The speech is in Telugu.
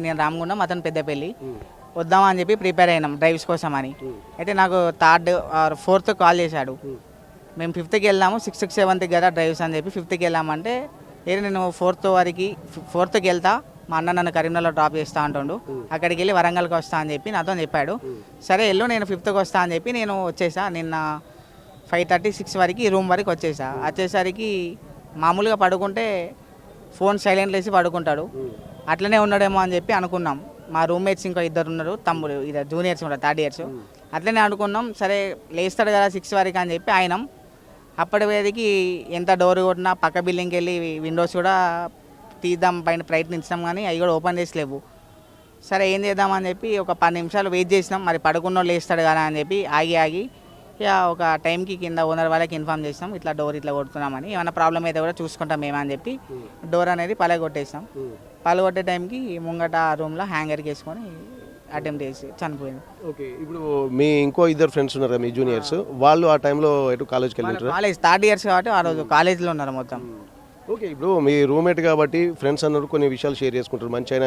నేను రామగుండం, అతను పెద్దపల్లి. వద్దామని చెప్పి ప్రిపేర్ అయినాం డ్రైవ్స్ కోసం అని. అయితే నాకు థర్డ్ ఆర్ ఫోర్త్ కాల్ చేశాడు. మేము ఫిఫ్త్కి వెళ్దాము, 6th 7th కదా డ్రైవ్స్ అని చెప్పి ఫిఫ్త్కి వెళ్ళామంటే నేను ఫోర్త్కి వెళ్తా, మా అన్న నన్ను కరీంనగర్లో డ్రాప్ చేస్తా అంటుండు, అక్కడికి వెళ్ళి వరంగల్కి వస్తా అని చెప్పి నాతో చెప్పాడు. సరే వెళ్ళు, నేను 5th వస్తా అని చెప్పి నేను వచ్చేసా. నిన్న 5:30 6 వరకు రూమ్ వరకు వచ్చేసరికి మామూలుగా పడుకుంటే ఫోన్ సైలెంట్ వేసి పడుకుంటాడు. అట్లనే ఉన్నాడేమో అని చెప్పి అనుకున్నాం. మా రూమ్మేట్స్ ఇంకా 2 ఉన్నారు, తమ్ముడు ఇద్దరు జూనియర్స్ ఉన్నారు, 3rd years. అట్లనే అనుకున్నాం, సరే లేస్తాడు కదా 6 వరకు అని చెప్పి ఆయనం. అప్పటి వేదికి ఎంత డోర్ కొట్టినా పక్క బిల్డింగ్కి వెళ్ళి విండోస్ కూడా తీద్దాం పైన ప్రయత్నించినాం, కానీ అవి కూడా ఓపెన్ చేసలేవు. సరే ఏం చేద్దామని చెప్పి ఒక 10 నిమిషాలు వెయిట్ చేసినాం, మరి పడుకున్నోడు లేస్తాడు కదా అని చెప్పి ఆగి ఇక ఒక టైంకి కింద ఓనర్ వాళ్ళకి ఇన్ఫామ్ చేసినాం, ఇట్లా డోర్ ఇట్లా కొడుతున్నామని, ఏమైనా ప్రాబ్లం అయితే కూడా చూసుకుంటాం మేమని చెప్పి డోర్ అనేది పలగొట్టేసాం. పలగొట్టే టైంకి ముంగట రూమ్లో హ్యాంగర్కి వేసుకొని అటెంప్ట్ చేసి చనిపోయింది. ఓకే, ఇప్పుడు మీ ఇంకో 2 ఫ్రెండ్స్ ఉన్నారు మీ జూనియర్స్, వాళ్ళు ఆ టైంలో ఎటు కాలేజ్కి వెళ్ళి కాలేజ్ 3rd years కాబట్టి ఆ రోజు కాలేజీలో ఉన్నారు మొత్తం. ఓకే, ఇప్పుడు మీ రూమ్మేట్ కాబట్టి ఫ్రెండ్స్ అన్నారు, కొన్ని విషయాలు షేర్ చేసుకుంటారు, మంచి అయినా